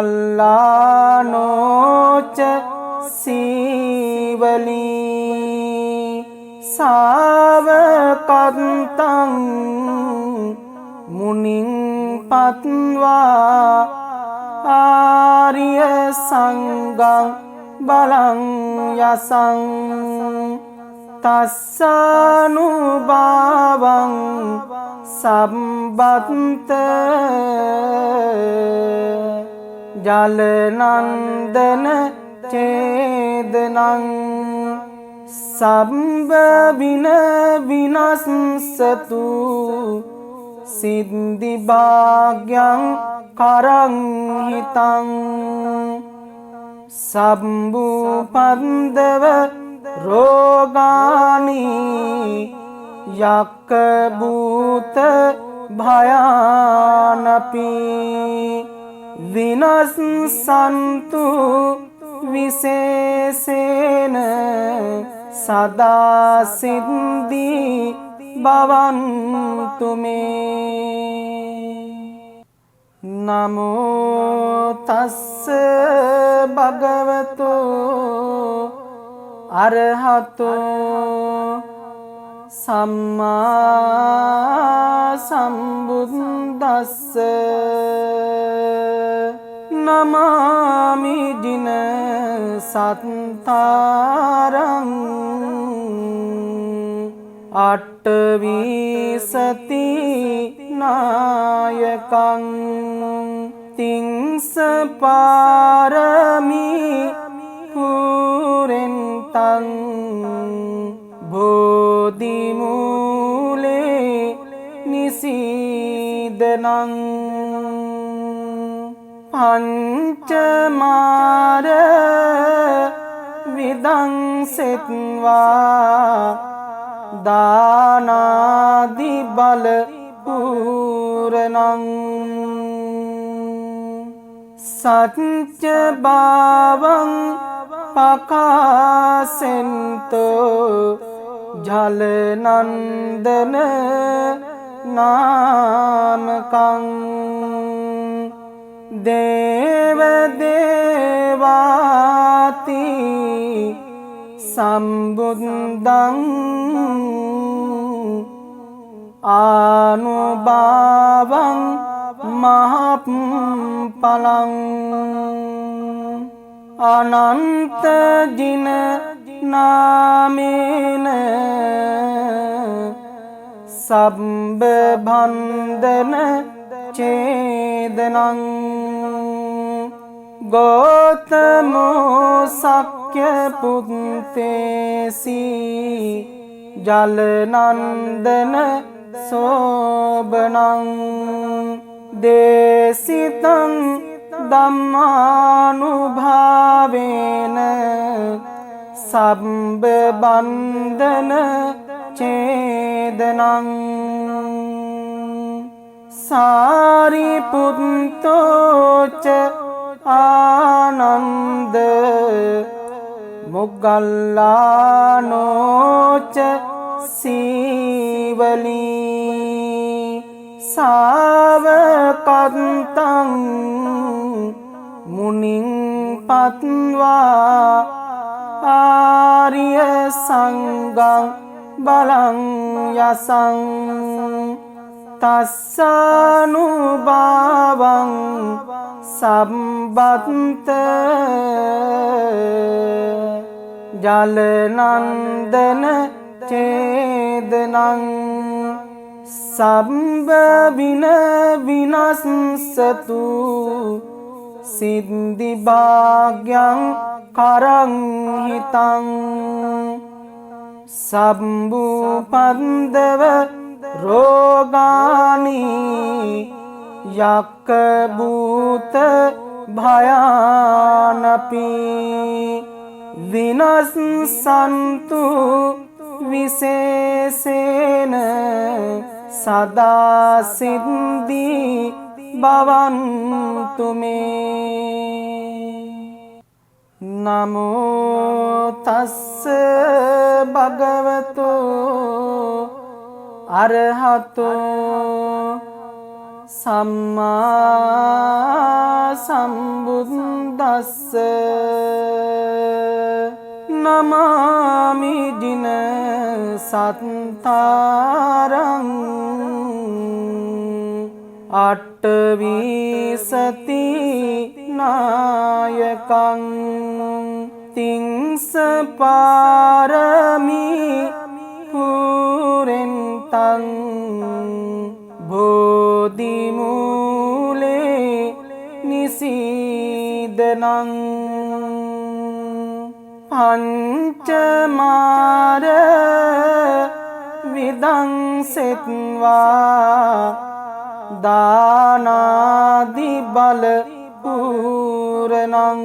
සීවලී සාවකන්තං මුනිං පත්වා ආර්ය සංඝං බලං යසං තස්සනුභාවං සම්බත්ත ජලනන්දන ඡේදනං සම්බ වින විනස්සතු සිද්ධි භාග්‍යං කරං හිතං සම්බුපන්දව රෝගානි යක්ක භූත භයානපි විනස්සන්තු විශේෂේන සදා සිද්ධි භවන්තු මේ නමෝ තස්ස භගවතු අරහතෝ සම්මා සම්බුද්දස්ස නමාමි දින සත්තාරං අට්ඨවිසති නායකං තිංස පාරමී පුරෙන්තං බෝධිමූලේ නිසීදනං පංචමාර විදංසෙත්වා දානාදි බල පූරණං සත්‍ය භාවං පකාසෙන්තෝ ජලනන්දන නාමකං දේව දේවාති සම්බුද්ධං ආනුභාවං මහප්ඵලං අනන්ත ජින නාමේන සබ්බ බන්ධන ඡේදනං ගෝතමෝ සක්්‍ය පුත්තේසි ජලනන්දන සෝබනං දේසිතං ධම්මානුභාවේන සබ්බ බන්ධන ඡේදනං සාරිපුත්තෝච ආනන්ද මොග්ගල්ලානෝච සීවලී සාවකත්තං මුනිං පත්වා ආර්ය සංඝං බලං යසං තස්සනුභාවං සම්බත්ත ජලනන්දන ඡේදනං සම්බ වින විනස්සතු සිද්ධි භාග්‍යං කරං හිතං සම්බුපන්දව රෝගානි යක්ක භූත භයානපි විනස්සන්තු විශේෂේන සදා සිද්ධි භවන්තු මේ නමෝ තස්ස භගවතු අරහතෝ සම්මා සම්බුද්දස්ස නමාමි දින සත්තාරං අට්ඨවිසති නායකං තිංස පාරමී පුරෙන්තං බෝධි මූලේ නිසීදනං පංචමාර විදංසෙත්වා දානාදි බල පූරණං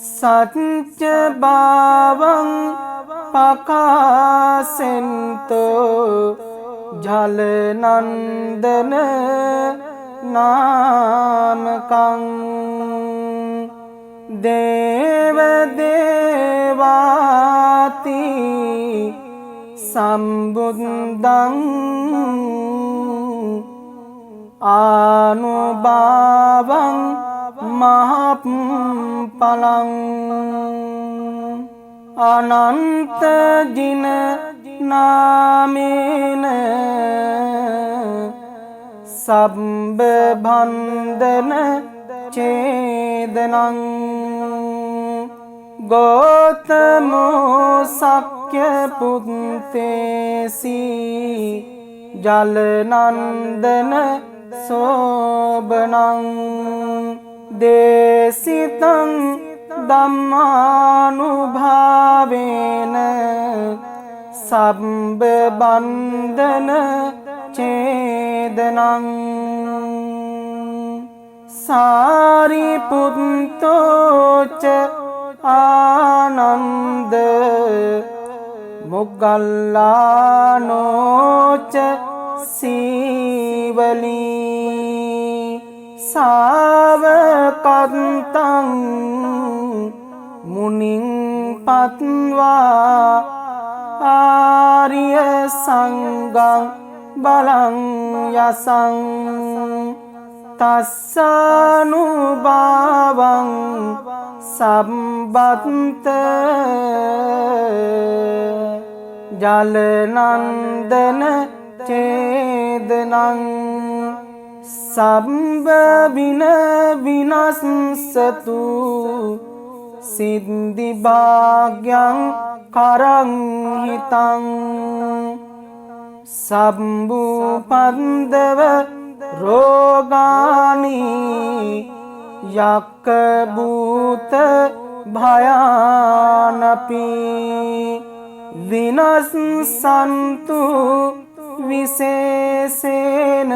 සත්‍ය භාවං පකාසෙන්තෝ ජලනන්දන නාමකං දේව දේවාති සම්බුද්ධං ආනුභාවං මහප්ඵලං අනන්ත ජින නාමේන සබ්බ බන්ධන ඡේදනං ගෝතමෝ සක්්‍ය පුත්තේසි ජලනන්දන සෝබනං දේසිතං ධම්මානුභාවේන සබ්බ බන්ධන ඡේදනං සාරිපුත්තෝච ආනන්ද මොග්ගල්ලානෝච සීවලී සාවකත්තං මුනිං පත්වා ආර්ය සංඝං බලං යසං තස්සනුභාවං සම්බත්ත ජලනන්දන ඡේදනං සම්බ වින විනස්සතු සිද්ධි භාග්‍යං කරං හිතං සම්බුපන්දව රෝගානි යක්ක භූත භයානපි විනස්සන්තු විශේෂේන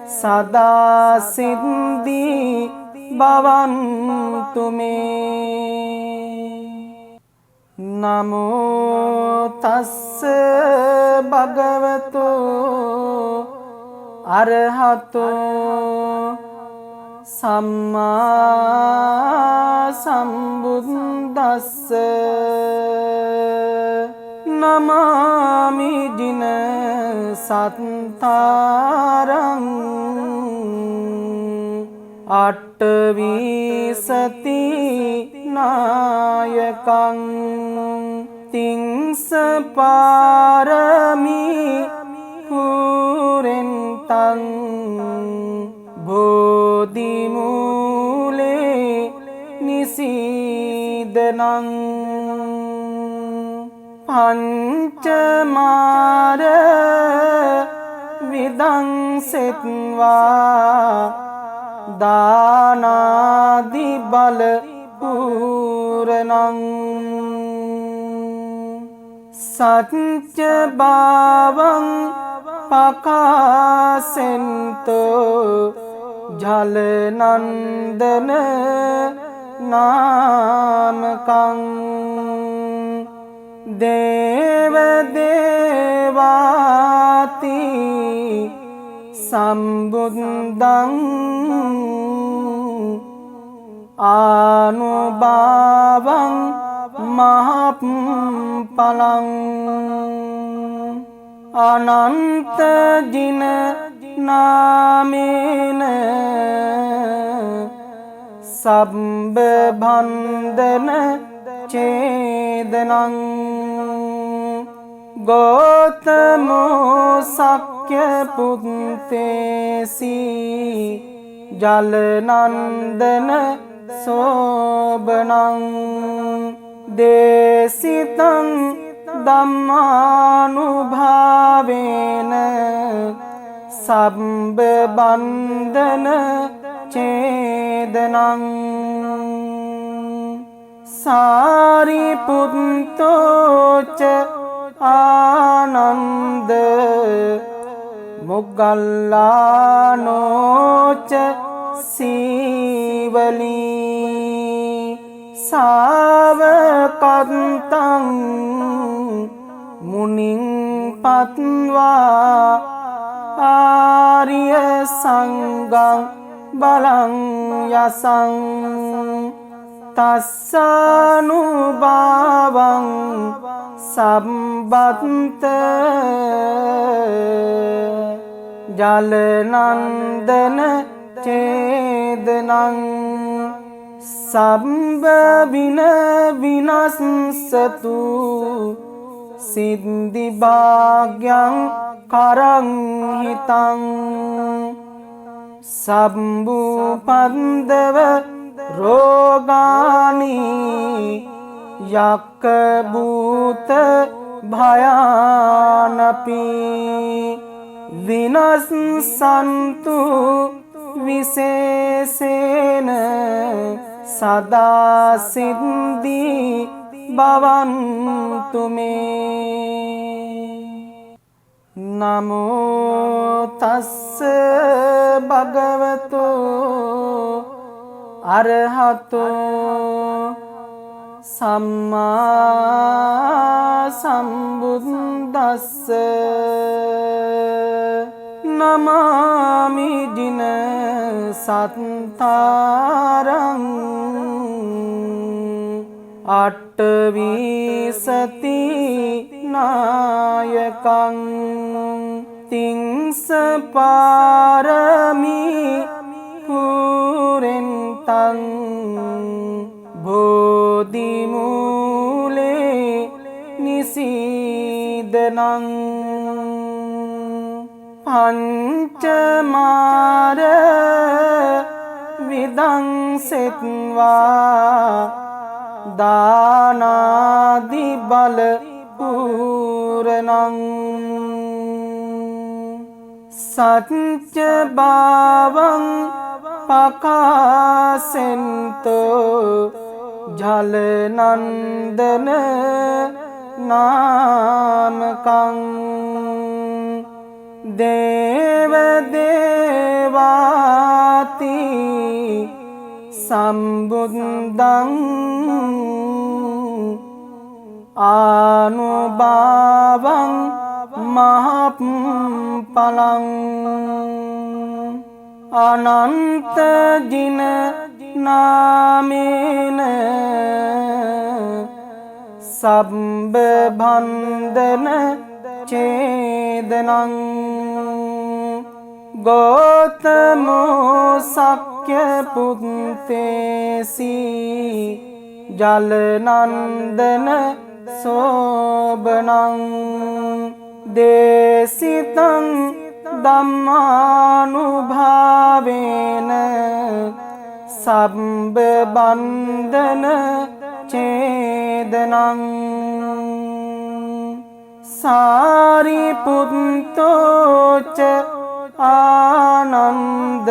සදා සිද්ධි භවන්තු මේ. නමෝ තස්ස භගවතු අරහතෝ සම්මා සම්බුද්දස්ස. නමාමි දින සත්තාරං අට්ඨවිසති නායකං තිංස පාරමී පුරෙන්තං බෝධි මූලේ නිසීදනං පංචමාර විදංසෙත්වා දානාදි බල පූරණං සත්‍ය භාවං පකාසෙන්තෝ ජල නන්දන නාමකං දේව දේවාති සම්බුද්දං ආනුභාවං මහප්ඵලං අනන්ත ජින නාමේන සබ්බ බන්ධන ඡේදනං ගෝතමෝ සක්්‍ය පුත්තේසි ජල නන්දන සෝබනං දේසිතං ධම්මානුභාවේන සබ්බ බන්ධන ඡේදනං සාරිපුත්තෝච ආනන්ද මොග්ගල්ලානෝච සීවලී සාවකත්තං මුනිං පත්වා ආර්ය සංඝං බලං යසං තස්සනුභාවං සම්බත්ත ජල නන්දන ඡේදනං සම්බ වින විනස්සතු සිද්ධි භාග්‍යං කරං හිතං සම්බුපන්දව රෝගානි යක්ක භූත භයානපි විනස්සන්තු විශේෂේන සදා සිද්ධි භවන්තු මේ. නමෝ තස්ස භගවතු අරහතෝ සම්මා සම්බුද්දස්ස. නමාමි දින සත්තාරං අට්ඨවිසති නායකං තිංස පාරමී පුරෙන්තං බෝධි මූලේ නිසීදනං පංචමාර විදංසෙත්වා දානාදි බල පූරණං සත්‍ය භාවං පකාසෙන්තෝ ජල නන්දන නාමකං දේව දේවාති සම්බුද්ධං ආනුභාවං මහප්ඵලං අනන්ත ජින නාමේන සබ්බ බන්ධන ඡේදනං ගෝතමෝ සක්්‍ය පුත්තේසි ජලනන්දන සෝබනං දේසිතං ධම්මානුභාවේන සබ්බ බන්ධන ඡේදනං සාරිපුත්තෝච ආනන්ද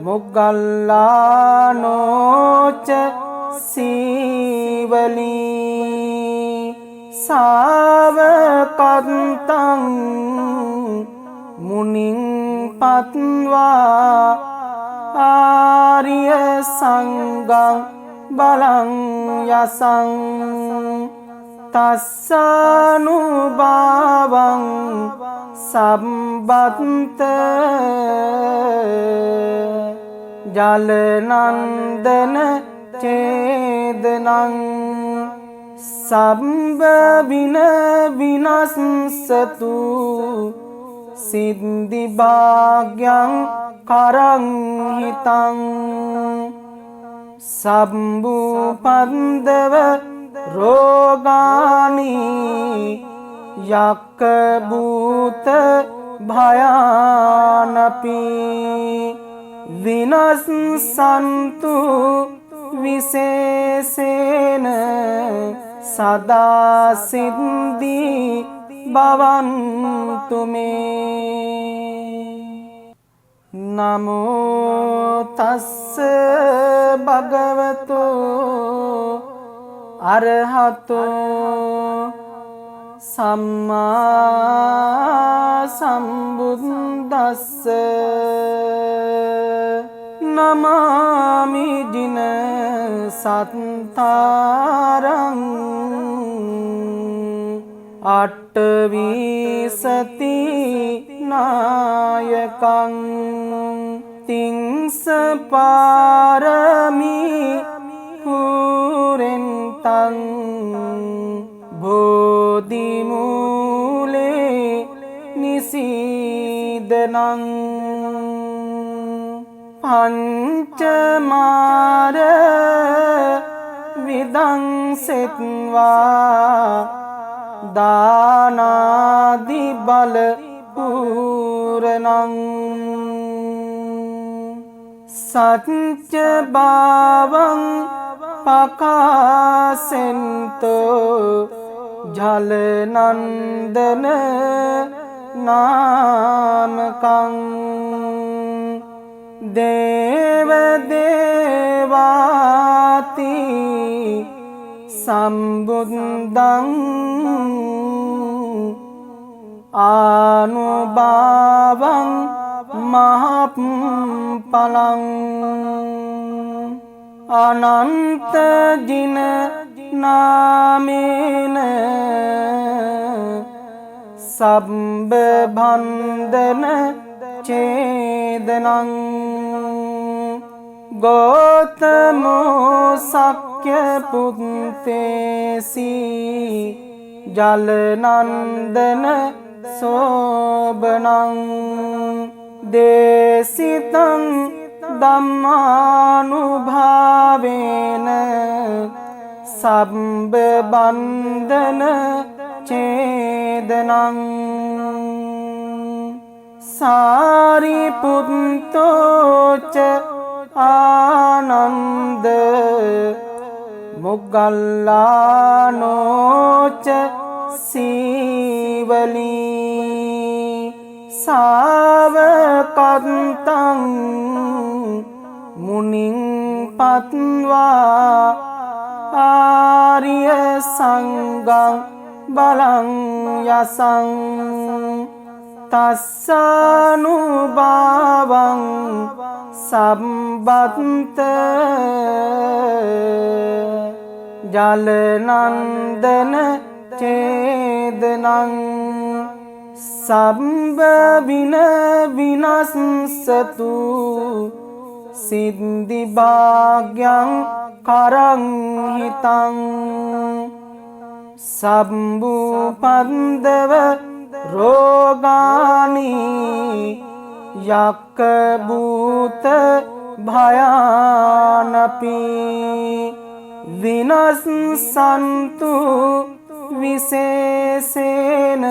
මොග්ගල්ලානෝච සීවලී සාවකත්තං මුනිං පත්වා ආර්ය සංඝං බලං යසං තස්සනුභාවං සම්බත්ත ජලනන්දන ඡේදනං සම්බ වින විනස්සතු සිද්ධි භාග්‍යං කරං හිතං සම්බුපන්දව රෝගානි යක්ක භූත භයානපි විනස්සන්තු විශේෂේන සදා සිද්ධි භවන්තු මේ නමෝ තස්ස භගවතු අරහතෝ සම්මා සම්බුද්දස්ස නමාමි දින සත්තාරං අට්ඨවිසති නායකං තිංස පාරමී පුරෙන්තං බෝධි මූලේ නිසීදනං පංචමාර විදංසෙත්වා දානාදි බල පූරණං සත්‍ය භාවං පකාසෙන්තෝ ජලනන්දන නාමකං දේව දේවාති සම්බුද්ධං ආනුභාවං මහප්ඵලං අනන්ත ජින නාමේන සබ්බ බන්ධන ඡේදනං ගෝතමෝ සක්්‍ය පුත්තේසි ජලනන්දන සෝබනං දේසිතං ධම්මානුභාවේන සබ්බ බන්ධන ඡේදනං සාරිපුත්තෝච ආනන්ද මොග්ගල්ලානෝච සීවලී සාවකත්තං මුනිං පත්වා ආරිය සංඝං බලං යසං තස්සනුභාවං සම්බත්ත ජලනන්දන චේදනං සම්බ වින විනස්සතු සිද්ධි භාග්‍යං කරං හිතං සම්බුපන්දව රෝගානි යක්ක භූත භයානපි විනස්සන්තු විශේෂේන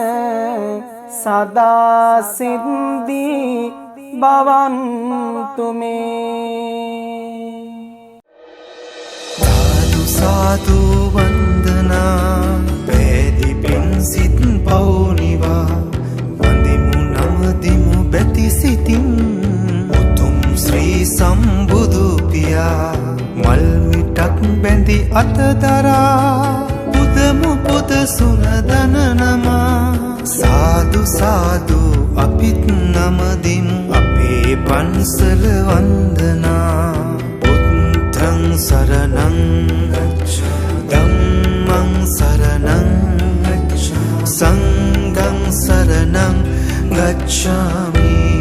සදා සිද්ධි භවන්තු මේ සාදු සාදු වන්දනා පෑදී පින් සිත් පවුනිවා වඳිමු නමදිමු බැති සිතින් උතුම් ශ්‍රී සම්බුදු පියා මල් මිටක් බැඳි අතදරා පුදමු පුද සුනදන නමා සාදු සාදු අපිත් නමදිමු අපේ පන්සල වන්දනා බුද්ධං සරණං ධම්මං සරණං සංඝං සරණං ගච්ඡාමි